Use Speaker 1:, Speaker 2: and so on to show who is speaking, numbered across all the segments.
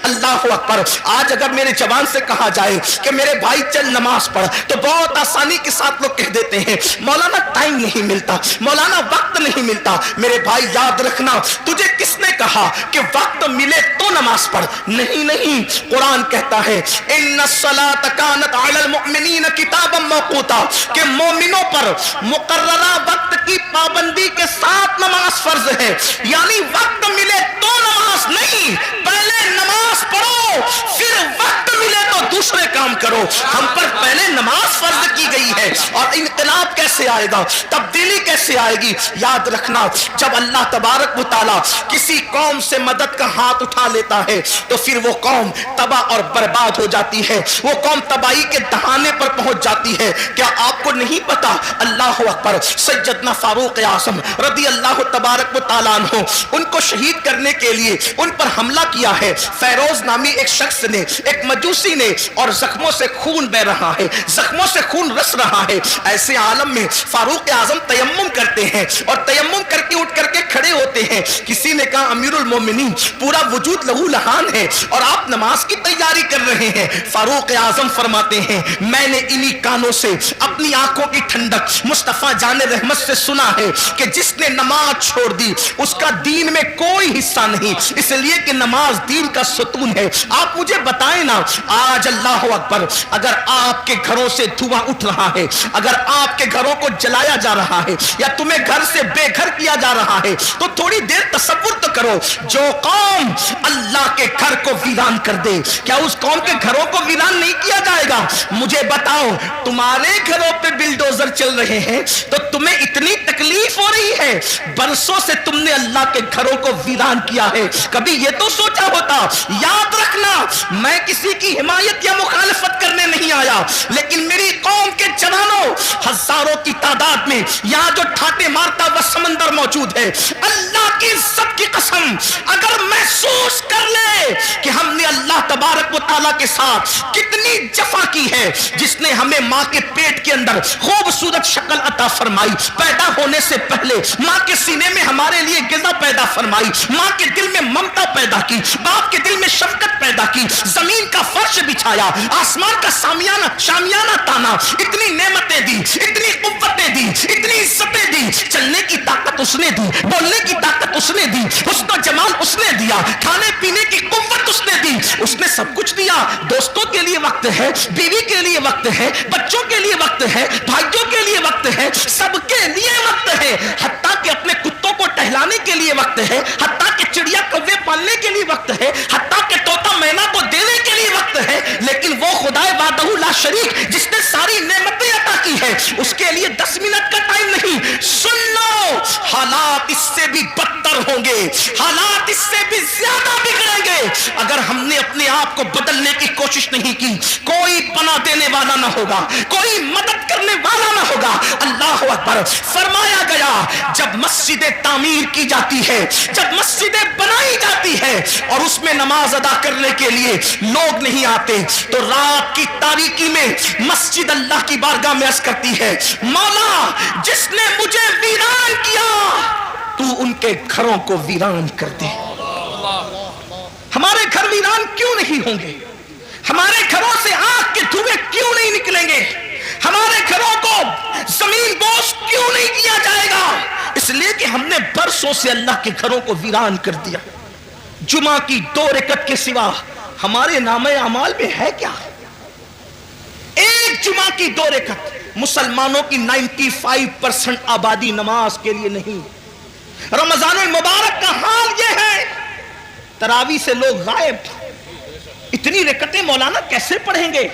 Speaker 1: اللہ اکبر. آج اگر میرے جوان سے کہا جائے کہ میرے بھائی چل نماز پڑھ تو بہت آسانی کے ساتھ لوگ کہہ دیتے ہیں مولانا ٹائم نہیں ملتا, مولانا وقت نہیں ملتا. میرے بھائی یاد رکھنا, تجھے کس نے کہا کہ وقت ملے تو نماز پڑھ؟ نہیں نہیں, قرآن کہتا ہے ان الصلاۃ کانت علی المؤمنین کتابا موقوتا, کہ مومنوں پر مقررہ وقت کی پابندی کے ساتھ نماز فرض ہے. یعنی وقت ملے تو نماز نہیں, پہلے نماز پڑھو پھر وقت ملے تو دوسرے کام کرو. ہم پر پہلے نماز فرض کی گئی ہے. اور انقلاب کیسے آئے گا, تبدیلی کیسے آئے گی؟ یاد رکھنا, جب اللہ تبارک و تعالی کسی قوم سے مدد کا ہاتھ اٹھا لیتا ہے تو پھر وہ قوم تباہ اور برباد ہو جاتی ہے, وہ قوم تباہی کے دہانے پر پہنچ جاتی ہے. کیا آپ کو نہیں پتا؟ اللہ اکبر, سیدنا فاروق اعظم رضی اللہ تبارک و تعالیٰ عنہ, ان کو شہید کرنے کے لیے ان پر حملہ کیا ہے فیروز نامی ایک شخص نے, ایک مجوسی نے, اور زخموں سے خون بہ رہا ہے, زخموں سے خون رس رہا ہے. ایسے عالم میں فاروق اعظم تیمم کرتے ہیں اور تیمم کر کے اٹھ کر کے کھڑے ہوتے ہیں. کسی نے کہا امیر المومنین پورا وجود لہو لہان ہے اور آپ نماز کی تیاری کر رہے ہیں. فاروق اعظم فرماتے ہیں میں نے انہی کانوں سے اپنی آنکھوں کی ٹھنڈک مصطفیٰ جان رحمت سے سنا ہے کہ جس نے نماز چھوڑ دی اس کا دین میں کوئی حصہ نہیں, اس لیے کہ نماز دین کا ستون ہے. آپ مجھے بتائیں نا, آج اللہ اکبر اگر آپ کے گھروں سے دھواں اٹھ رہا ہے, اگر آپ کے گھروں کو جلایا جا رہا ہے یا تمہیں گھر سے بے گھر کیا جا رہا ہے, تو تھوڑی دیر تصور تو کرو, جو قوم اللہ کے گھر کو ویران کر دے کیا اس قوم کے گھروں کو ویران نہیں کیا جائے گا؟ مجھے بتاؤ, تمہارے گھروں پہ بلڈوزر چل رہے ہیں تو تمہیں اتنی تکلیف ہو رہی ہے, برسوں سے تم نے اللہ کے گھروں کو ویران کیا ہے. کبھی یہ تو سوچا ہوتا؟ یاد رکھنا, میں کسی کی حمایت یا مخالفت کرنے نہیں آیا, لیکن میری قوم کے جوانوں ہزاروں کی تعداد میں یہاں جو ٹھاٹے مارتا وہ سمندر موجود ہے, اللہ کی عزت کی قسم اگر محسوس کر لے کہ ہم نے اللہ تبارک و تعالیٰ کے ساتھ کتنی جفا کی ہے, جس نے ہمیں ماں کے پیٹ کے اندر خوبصورت شکل عطا فرمائی, پیدا ہونے سے پہلے ماں کے سینے میں ہمارے لیے غذا پیدا فرمائی, ماں کے دل میں ممتا پیدا کی, باپ کے دل میں شفقت پیدا کی, زمین کا فرش بچھایا, آسمان کا شامیانہ تانا, اتنی نعمتیں دی, اتنی قوتیں دی, اتنی عزتیں دی, چلنے کی طاقت اس نے دی, بولنے کی طاقت اس نے دی, حسن و جمال اس نے دیا, کھانے پینے کی قوت اس نے دی, اس نے سب کچھ دیا. دوستوں کے لیے وقت ہے, بیوی کے لیے وقت ہے, بچوں کے لیے وقت ہے, بھائیوں کے لیے وقت ہے, سب کے لیے وقت ہے, حتیٰ کہ اپنے کتوں کو ٹہلانے کے لیے وقت ہے, حتیٰ کہ چڑیا کوے پالنے کے لیے وقت ہے, حتیٰ کہ طوطا مینا کو دینے کے لیے وقت ہے. لیکن وہ خدائے وحدہ لا شریک جس نے ساری نعمتیں عطا کی ہے, اس کے لیے 10 منٹ کا ٹائم نہیں. سن لو, حالات اس سے بھی بدتر ہوں گے, حالات اس سے بھی زیادہ بگڑیں گے. اگر ہم نے اپنے آپ کو بدلنے کی کوشش نہیں کی, کوئی پناہ دینے والا نہ ہوگا, کوئی مدد کرنے والا نہ ہوگا. اللہ اکبر. فرمایا گیا جب مسجدیں تعمیر کی جاتی ہے, جب مسجدیں بنائی جاتی ہے اور اس میں نماز ادا کرنے کے لیے لوگ نہیں آتے, تو رات کی تاریکی میں مسجد اللہ کی بارگاہ میں عرض کرتی ہے مولا جس نے مجھے ویران کیا تو ان کے گھروں کو ویران کر دے. ہمارے گھر ویران کیوں نہیں ہوں گے؟ ہمارے گھروں سے آگ کے دھوئیں کیوں نہیں نکلیں گے؟ ہمارے گھروں کو زمین بوس کیوں نہیں کیا جائے گا؟ اس لیے کہ ہم نے برسوں سے اللہ کے گھروں کو ویران کر دیا. جمعہ کی 2 رکعت کے سوا ہمارے نامہ اعمال میں ہے کیا؟ ایک جمعہ کی 2 رکعت. مسلمانوں کی 95% آبادی نماز کے لیے نہیں. رمضان المبارک کا حال یہ ہے, تراویح سے لوگ غائب. اتنی رکعتیں مولانا کیسے پڑھیں گے؟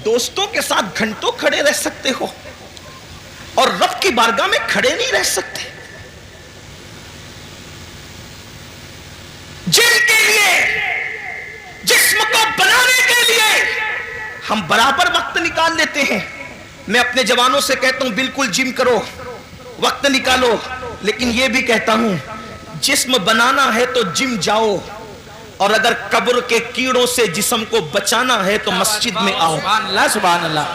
Speaker 1: دوستوں کے ساتھ گھنٹوں کھڑے رہ سکتے ہو اور رب کی بارگاہ میں کھڑے نہیں رہ سکتے. جن کے لیے, جسم کو بنانے کے لیے ہم برابر وقت نکال لیتے ہیں. میں اپنے جوانوں سے کہتا ہوں بالکل جم کرو, وقت نکالو, لیکن یہ بھی کہتا ہوں جسم بنانا ہے تو جم جاؤ, اور اگر قبر کے کیڑوں سے جسم کو بچانا ہے تو مسجد میں آؤ.
Speaker 2: سبحان اللہ, سبحان اللہ.